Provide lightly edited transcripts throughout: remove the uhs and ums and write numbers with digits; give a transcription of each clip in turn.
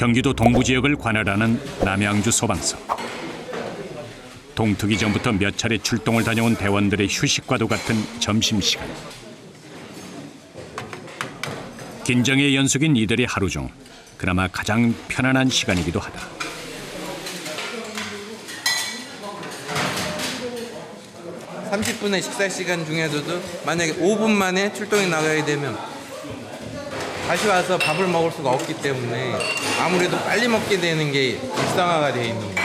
경기도 동부 지역을 관할하는 남양주 소방서. 동트기 전부터 몇 차례 출동을 다녀온 대원들의 휴식과도 같은 점심시간. 긴장의 연속인 이들의 하루 중 그나마 가장 편안한 시간이기도 하다. 삼십 분의 식사 시간 중에서도 만약에 5분 만에 출동이 나가야 되면 다시 와서 밥을 먹을 수가 없기 때문에 아무래도 빨리 먹게 되는 게 일상화가 되어 있는 거죠.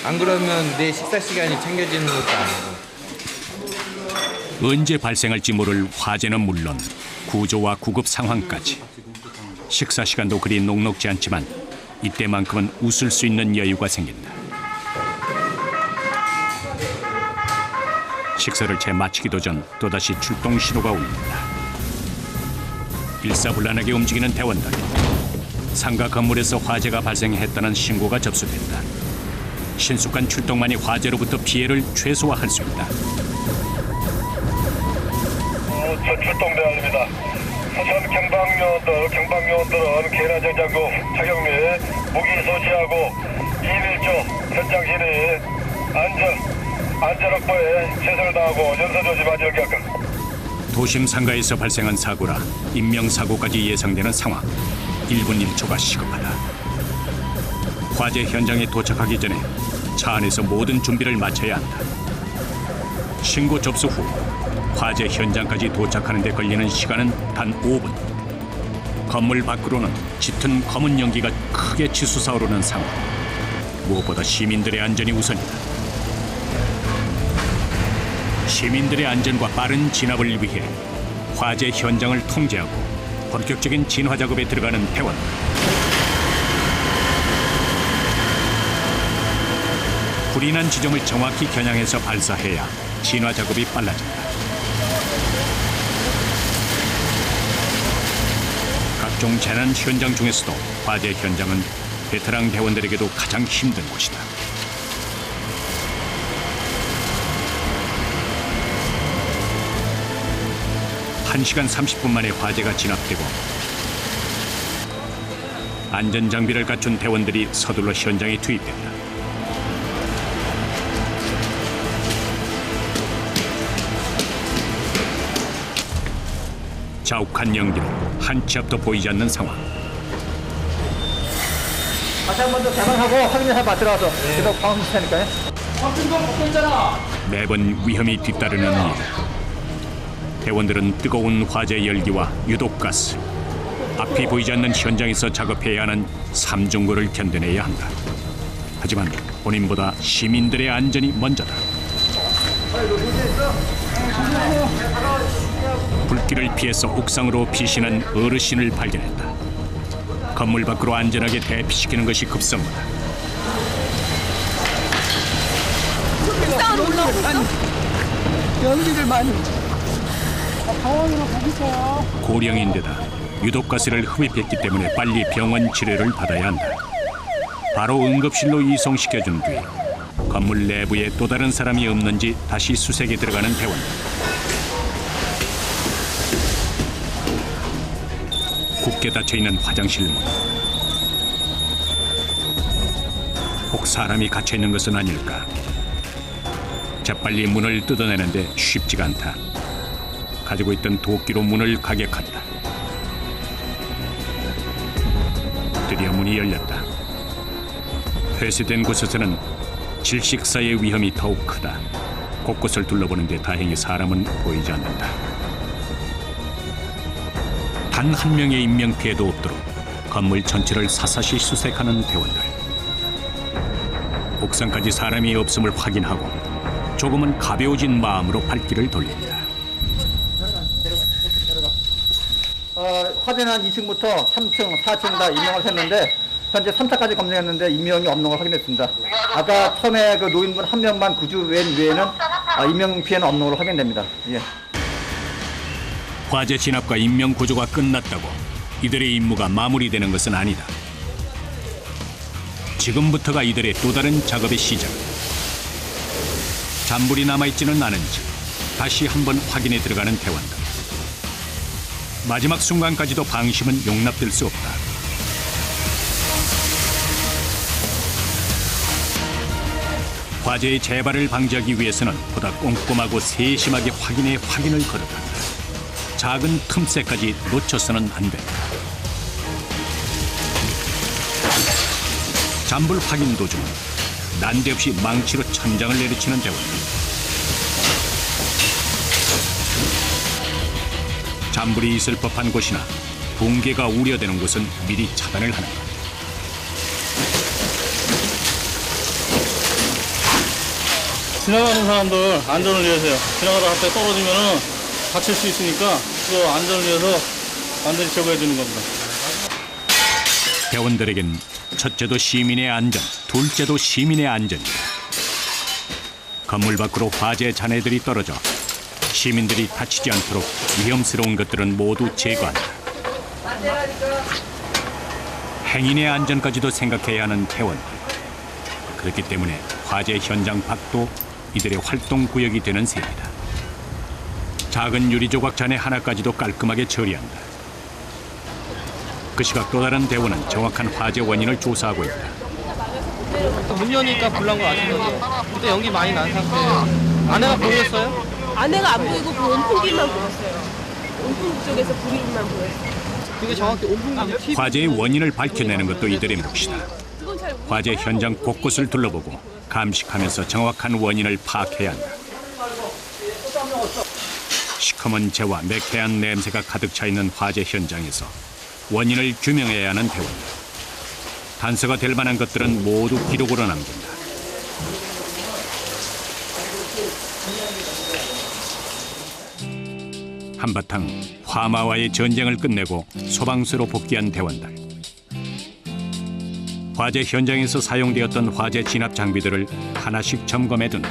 안 그러면 내 식사 시간이 챙겨지는 것도 아니고. 언제 발생할지 모를 화재는 물론 구조와 구급 상황까지. 식사 시간도 그리 녹록지 않지만 이때만큼은 웃을 수 있는 여유가 생긴다. 식사를 채 마치기도 전 또다시 출동 신호가 울린다. 일사불란하게 움직이는 대원들. 상가 건물에서 화재가 발생했다는 신고가 접수됐다. 신속한 출동만이 화재로부터 피해를 최소화할 수 있다. 출동 대원입니다. 우선 경방요원들은 계란전장구 착용 및 무기 소지하고 2.1조 현장 진입 안전 확보에 최선을 다하고 연소 조지 마지를 기약합니다. 도심 상가에서 발생한 사고라 인명사고까지 예상되는 상황. 1분 1초가 시급하다. 화재 현장에 도착하기 전에 차 안에서 모든 준비를 마쳐야 한다. 신고 접수 후 화재 현장까지 도착하는 데 걸리는 시간은 단 5분. 건물 밖으로는 짙은 검은 연기가 크게 치솟아오르는 상황. 무엇보다 시민들의 안전이 우선이다. 시민들의 안전과 빠른 진압을 위해 화재 현장을 통제하고 본격적인 진화 작업에 들어가는 대원. 불이 난 지점을 정확히 겨냥해서 발사해야 진화 작업이 빨라진다. 각종 재난 현장 중에서도 화재 현장은 베테랑 대원들에게도 가장 힘든 곳이다. 1시간 30분 만에 화재가 진압되고 안전장비를 갖춘 대원들이 서둘러 현장에 투입된다. 자욱한 연기로 한 치 앞도 보이지 않는 상황. 다시 한 번 더 개방하고 확인해봐. 들어가서 계속 방음 테니까요. 거 먹고 있잖아. 매번 위험이 뒤따르는 일. 대원들은 뜨거운 화재 열기와 유독가스, 앞이 보이지 않는 현장에서 작업해야 하는 삼중고를 견뎌내야 한다. 하지만 본인보다 시민들의 안전이 먼저다. 불길을 피해서 옥상으로 피신한 어르신을 발견했다. 건물 밖으로 안전하게 대피시키는 것이 급선무다. 옥상으로 올라오고 있어? 연기를 많이. 고령인데다 유독가스를 흡입했기 때문에 빨리 병원 치료를 받아야 한다. 바로 응급실로 이송시켜준 뒤 건물 내부에 또 다른 사람이 없는지 다시 수색에 들어가는 대원. 굳게 닫혀있는 화장실 문. 혹 사람이 갇혀있는 것은 아닐까. 재빨리 문을 뜯어내는데 쉽지가 않다. 가지고 있던 도끼로 문을 가격한다. 드디어 문이 열렸다. 폐쇄된 곳에서는 질식사의 위험이 더욱 크다. 곳곳을 둘러보는데 다행히 사람은 보이지 않는다. 단 한 명의 인명피해도 없도록 건물 전체를 사사시 수색하는 대원들. 옥상까지 사람이 없음을 확인하고 조금은 가벼워진 마음으로 발길을 돌린다. 화재난 2층부터 3층, 4층 다 인명을 샜는데 현재 3차까지 검증했는데 인명이 없는 걸 확인했습니다. 아까 처음에 그 노인분 한 명만 구조 외에는 인명 피해는 없는 걸로 확인됩니다. 예. 화재 진압과 인명 구조가 끝났다고 이들의 임무가 마무리되는 것은 아니다. 지금부터가 이들의 또 다른 작업의 시작. 잔불이 남아있지는 않은지 다시 한번 확인에 들어가는 대원들. 마지막 순간까지도 방심은 용납될 수 없다. 화재의 재발을 방지하기 위해서는 보다 꼼꼼하고 세심하게 확인에 확인을 거듭한다. 작은 틈새까지 놓쳐서는 안 된다. 잔불 확인 도중 난데없이 망치로 천장을 내리치는 대원들. 잔불이 있을 법한 곳이나 붕괴가 우려되는 곳은 미리 차단을 하는 것. 지나가는 사람들 안전을 위해서요. 지나가다 갑자기 떨어지면은 다칠 수 있으니까 그 안전을 위해서 완전히 제거해 주는 겁니다. 대원들에겐 첫째도 시민의 안전, 둘째도 시민의 안전이다. 건물 밖으로 화재 잔해들이 떨어져 시민들이 다치지 않도록 위험스러운 것들은 모두 제거한다. 행인의 안전까지도 생각해야 하는 대원들. 그렇기 때문에 화재 현장 밖도 이들의 활동 구역이 되는 셈이다. 작은 유리 조각 잔해 하나까지도 깔끔하게 처리한다. 그 시각 또 다른 대원은 정확한 화재 원인을 조사하고 있다. 문 여니까 불난 거 아신 거죠? 그때 연기 많이 난 상태예요. 아내가 보였어요? 아내가 안 보이고 그 온풍기만 보였어요. 온풍기 쪽에서 불이만 보였어요. 그게 정확히 온풍기 화재의 원인을 밝혀내는 것도 이들의 몫이다. 화재 현장 곳곳을 둘러보고 감식하면서 정확한 원인을 파악해야 한다. 시커먼 재와 매캐한 냄새가 가득 차 있는 화재 현장에서 원인을 규명해야 하는 대원. 단서가 될 만한 것들은 모두 기록으로 남긴다. 한바탕 화마와의 전쟁을 끝내고 소방서로 복귀한 대원들. 화재 현장에서 사용되었던 화재 진압 장비들을 하나씩 점검해 둔다.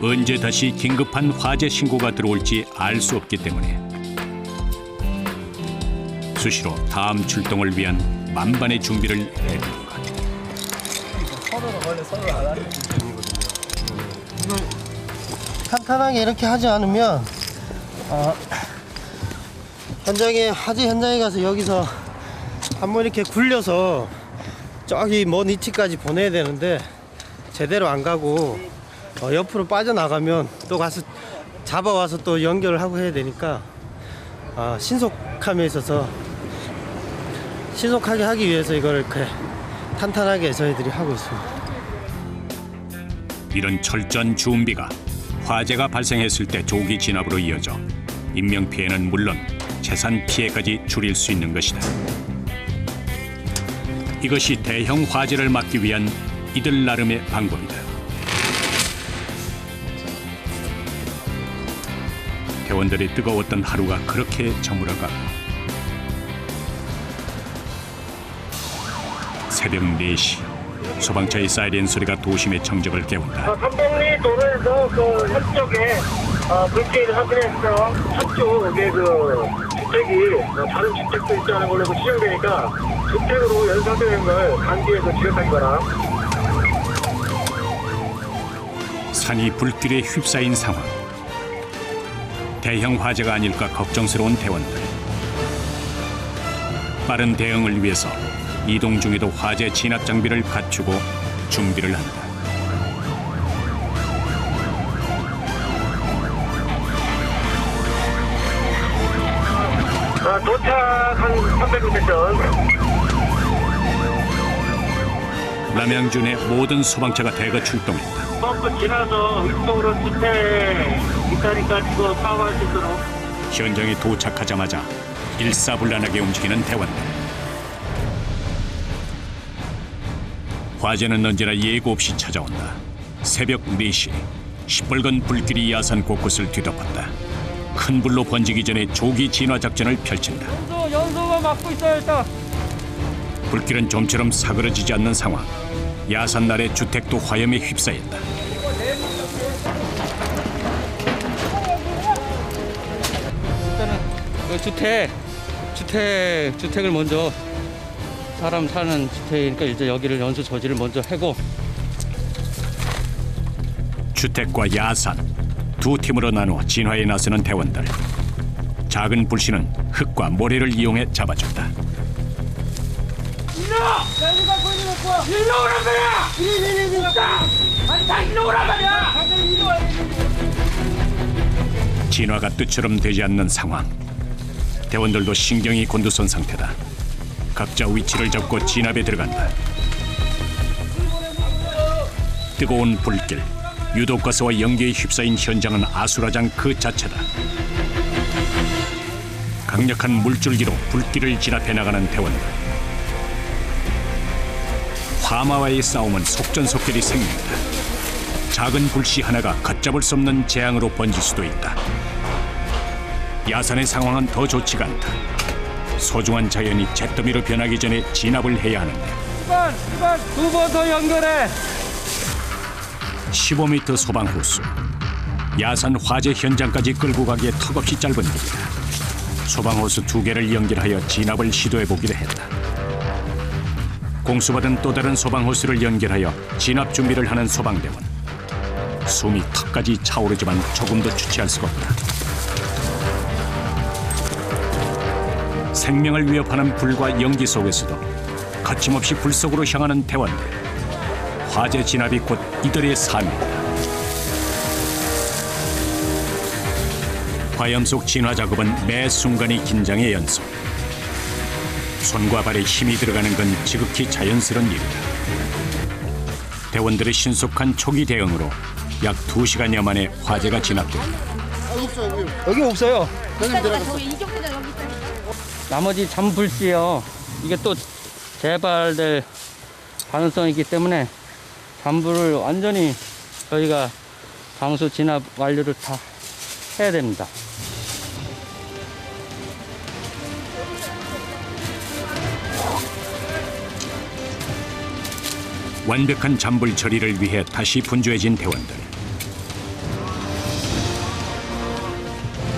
언제 다시 긴급한 화재 신고가 들어올지 알 수 없기 때문에 수시로 다음 출동을 위한 만반의 준비를 해두는 것. 탄탄하게 이렇게 하지 않으면 현장에 화재 현장에 가서 여기서 한번 이렇게 굴려서 저기 먼 위치까지 보내야 되는데 제대로 안 가고 옆으로 빠져나가면 또 가서 잡아와서 또 연결을 하고 해야 되니까 신속함에 있어서 신속하게 하기 위해서 이걸 이렇게 탄탄하게 저희들이 하고 있습니다. 이런 철저한 준비가 화재가 발생했을 때 조기 진압으로 이어져 인명피해는 물론 재산 피해까지 줄일 수 있는 것이다. 이것이 대형 화재를 막기 위한 이들 나름의 방법이다. 대원들의 뜨거웠던 하루가 그렇게 저물어가고 새벽 4시 소방차의 사이렌 소리가 도심의 정적을 깨운다. 삼봉리 도로에서 그 협쪽에 불길을 확인했어. 한쪽에 그 주택이 다른 주택도 있지 않은 걸로 추정되니까 주택으로 연상되는 걸 단기에서 지적하기 바라. 산이 불길에 휩싸인 상황. 대형 화재가 아닐까 걱정스러운 대원들. 빠른 대응을 위해서 이동 중에도 화재 진압 장비를 갖추고 준비를 한다. 도착 한 300m 전. 남양주 내 모든 소방차가 대거 출동했다. 펌프 지나서 위쪽으로 주택 있다니까 지금 파악할 수 있도록. 현장에 도착하자마자 일사불란하게 움직이는 대원들. 화재는 언제나 예고 없이 찾아온다. 새벽 4시 시뻘건 불길이 야산 곳곳을 뒤덮었다. 큰 불로 번지기 전에 조기 진화 작전을 펼친다. 연소가 막고 있어요 일단. 불길은 좀처럼 사그러지지 않는 상황. 야산 날의 주택도 화염에 휩싸였다. 일단은 그 주택을 먼저 사람 사는 주택이니까 이제 여기를 연수 저지를 먼저 하고 주택과 야산 두 팀으로 나누어 진화에 나서는 대원들. 작은 불씨는 흙과 모래를 이용해 잡아준다. 진화가 뜻처럼 되지 않는 상황. 대원들도 신경이 곤두선 상태다. 각자 위치를 잡고 진압에 들어간다. 뜨거운 불길, 유독가스와 연기에 휩싸인 현장은 아수라장 그 자체다. 강력한 물줄기로 불길을 진압해 나가는 대원들. 화마와의 싸움은 속전속결이 생긴다. 작은 불씨 하나가 걷잡을 수 없는 재앙으로 번질 수도 있다. 야산의 상황은 더 좋지가 않다. 소중한 자연이 잿더미로 변하기 전에 진압을 해야 하는데 2번 더 연결해. 15m 소방호수. 야산 화재 현장까지 끌고 가기에 턱없이 짧은 길이다. 소방호수 2개를 연결하여 진압을 시도해보기로 했다. 공수받은 또 다른 소방호수를 연결하여 진압 준비를 하는 소방대원. 숨이 턱까지 차오르지만 조금도 주체할 수가 없다. 생명을 위협하는 불과 연기 속에서도 거침없이 불 속으로 향하는 대원들. 화재 진압이 곧 이들의 삶이다. 화염 속 진화 작업은 매 순간이 긴장의 연속. 손과 발에 힘이 들어가는 건 지극히 자연스러운 일이다. 대원들의 신속한 초기 대응으로 약 2시간여 만에 화재가 진압된다. 여기 없어요. 나머지 잔불씨요. 이게 또 재발될 가능성이 있기 때문에 잔불을 완전히 저희가 방수 진압 완료를 다 해야 됩니다. 완벽한 잔불 처리를 위해 다시 분주해진 대원들.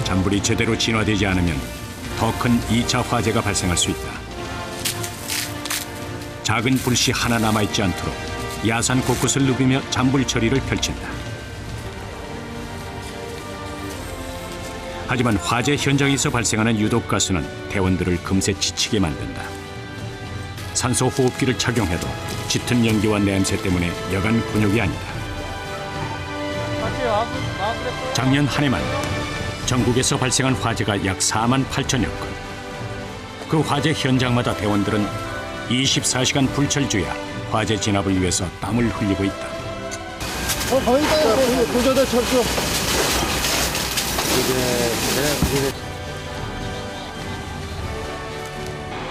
잔불이 제대로 진화되지 않으면 더 큰 2차 화재가 발생할 수 있다. 작은 불씨 하나 남아있지 않도록 야산 곳곳을 누비며 잔불 처리를 펼친다. 하지만 화재 현장에서 발생하는 유독가스는 대원들을 금세 지치게 만든다. 산소 호흡기를 착용해도 짙은 연기와 냄새 때문에 여간 곤욕이 아니다. 작년 한 해만 전국에서 발생한 화재가 약 4만 8천여 건. 그 화재 현장마다 대원들은 24시간 불철주야 화재 진압을 위해서 땀을 흘리고 있다. 보조대 철수.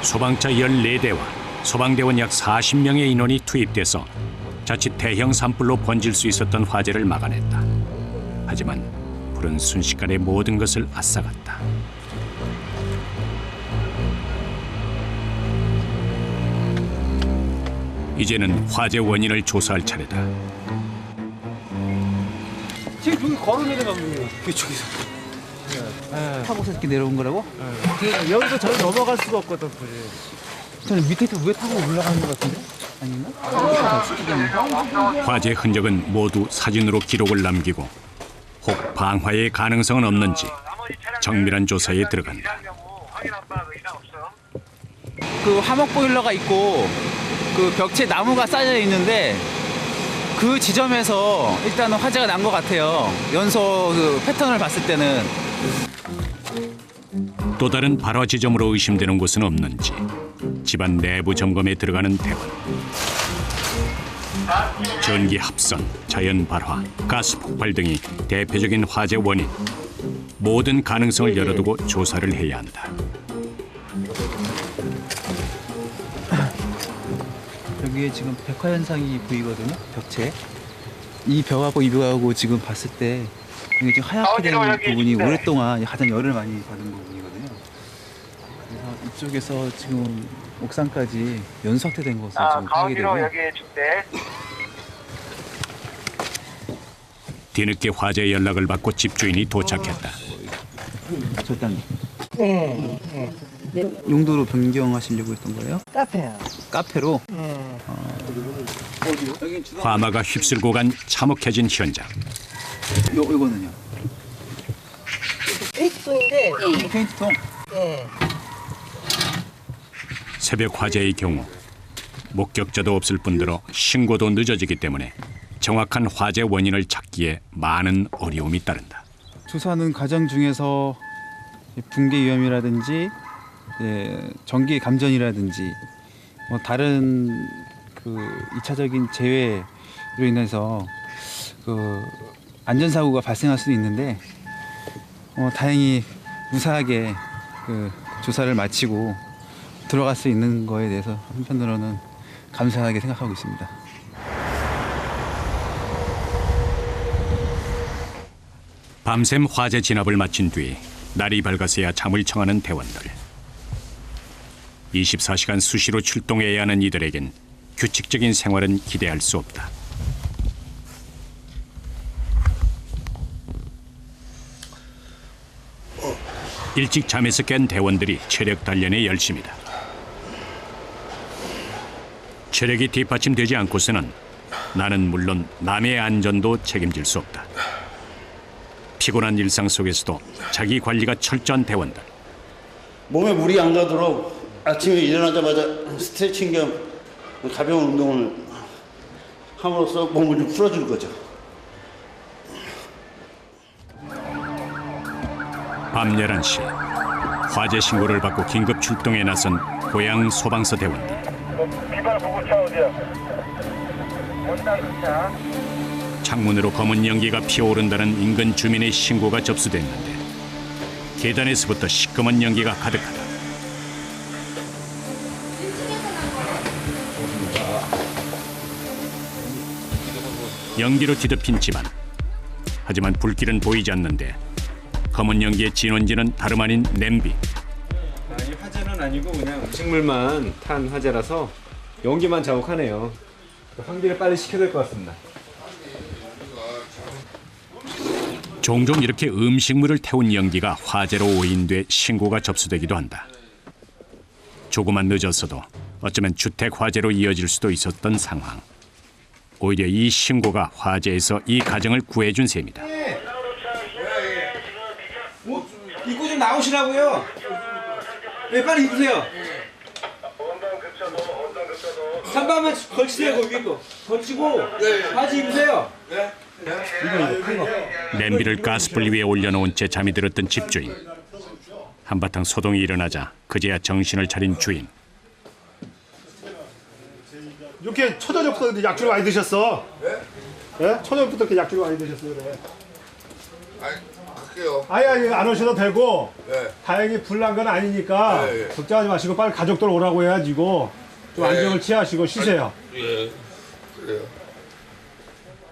소방차 14대와 소방대원 약 40명의 인원이 투입돼서 자칫 대형 산불로 번질 수 있었던 화재를 막아냈다. 하지만 불은 순식간에 모든 것을 앗아갔다. 이제는 화재 원인을 조사할 차례다. 지금 여기 걸어내려가거든요. 이쪽에서. 타고서 이렇게 내려온 거라고? 여기서 저기 넘어갈 수가 없거든. 저는 밑에서 위에 타고 올라가는 것 같은데? 아닌가? 화재 흔적은 모두 사진으로 기록을 남기고 혹 방화의 가능성은 없는지 정밀한 조사에 들어간다. 그 화목 보일러가 있고 그 벽체 나무가 쌓여 있는데 그 지점에서 일단은 화재가 난 것 같아요. 연소 그 패턴을 봤을 때는. 또 다른 발화 지점으로 의심되는 곳은 없는지 집안 내부 점검에 들어가는 대원. 전기 합선, 자연 발화, 가스 폭발 등이 대표적인 화재 원인. 모든 가능성을 열어두고 조사를 해야 한다. 여기에 지금 백화 현상이 보이거든요. 벽체. 이 벽하고 이 벽하고 지금 봤을 때 이게 지금 하얗게 되는 부분이 오랫동안 가장 열을 많이 받은 부분이거든요. 그래서 이쪽에서 지금 옥상까지 연소확대된 것을 지금 파악이 되고요. 뒤늦게 화재 연락을 받고 집주인이 도착했다. 절단. 용도로 변경하시려고 했던 거예요? 카페요. 카페로? 화마가 휩쓸고 간 참혹해진 현장. 이거는요? 페인트통인데. 페인트통? 네. 새벽 화재의 경우 목격자도 없을 뿐더러 신고도 늦어지기 때문에 정확한 화재 원인을 찾기에 많은 어려움이 따른다. 조사하는 과정 중에서 붕괴 위험이라든지 전기 감전이라든지 뭐 다른 그 2차적인 재해로 인해서 그 안전사고가 발생할 수도 있는데 다행히 무사하게 그 조사를 마치고 들어갈 수 있는 거에 대해서 한편으로는 감사하게 생각하고 있습니다. 밤샘 화재 진압을 마친 뒤 날이 밝아서야 잠을 청하는 대원들. 24시간 수시로 출동해야 하는 이들에겐 규칙적인 생활은 기대할 수 없다. 일찍 잠에서 깬 대원들이 체력 단련에 열심이다. 체력이 뒷받침되지 않고서는 나는 물론 남의 안전도 책임질 수 없다. 피곤한 일상 속에서도 자기 관리가 철저한 대원들. 몸에 물이 안 가도록 아침에 일어나자마자 스트레칭 겸 가벼운 운동을 함으로써 몸을 좀 풀어줄 거죠. 밤 11시 화재 신고를 받고 긴급 출동에 나선 고양 소방서 대원들. 비발 보고차 어디야? 원당차. 창문으로 검은 연기가 피어오른다는 인근 주민의 신고가 접수됐는데 계단에서부터 시꺼먼 연기가 가득하다. 연기로 뒤덮인 집안. 하지만 불길은 보이지 않는데 검은 연기의 진원지는 다름 아닌 냄비. 아니, 화재는 아니고 그냥 음식물만 탄 화재라서 연기만 자욱하네요. 환기를 빨리 시켜야 될 것 같습니다. 종종 이렇게 음식물을 태운 연기가 화재로 오인돼 신고가 접수되기도 한다. 조금만 늦었어도 어쩌면 주택 화재로 이어질 수도 있었던 상황. 오히려 이 신고가 화재에서 이 가정을 구해준 셈이다. 입고 좀 나오시라고요. 네, 빨리 입으세요. 잠깐만 걸치세요. 거기 거 걸치고 바지 입으세요. 냄비를 가스불 위에 올려놓은 채 잠이 들었던 집주인. 한바탕 소동이 일어나자 그제야 정신을 차린 주인. 이렇게 초저녁부터 약주를 많이 드셨어? 네? 초저녁부터 이렇게 약주를 많이 드셨어요, 그래. 갈게요. 아니 안 오셔도 되고. 네. 다행히 불난 건 아니니까 걱정하지 마시고 빨리 가족들 오라고 해야지고 좀 안정을 취하시고 쉬세요. 예. 그래요.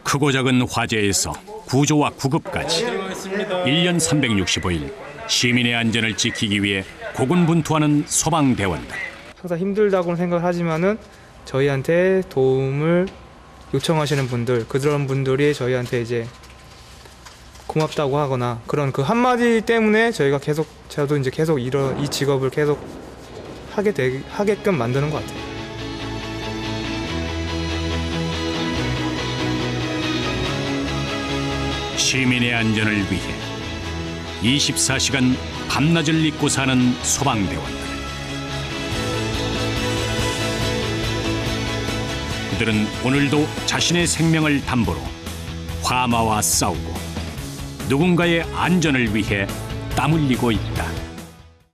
크고 작은 화재에서 구조와 구급까지 1년 365일 시민의 안전을 지키기 위해 고군분투하는 소방대원들. 항상 힘들다고는 생각하지만은 저희한테 도움을 요청하시는 분들, 그런 분들이 저희한테 이제 고맙다고 하거나 그런 그 한마디 때문에 저희가 계속, 저도 이제 계속 이 직업을 계속 하게끔 만드는 것 같아요. 시민의 안전을 위해 24시간 밤낮을 잊고 사는 소방대원들. 그들은 오늘도 자신의 생명을 담보로 화마와 싸우고 누군가의 안전을 위해 땀 흘리고 있다.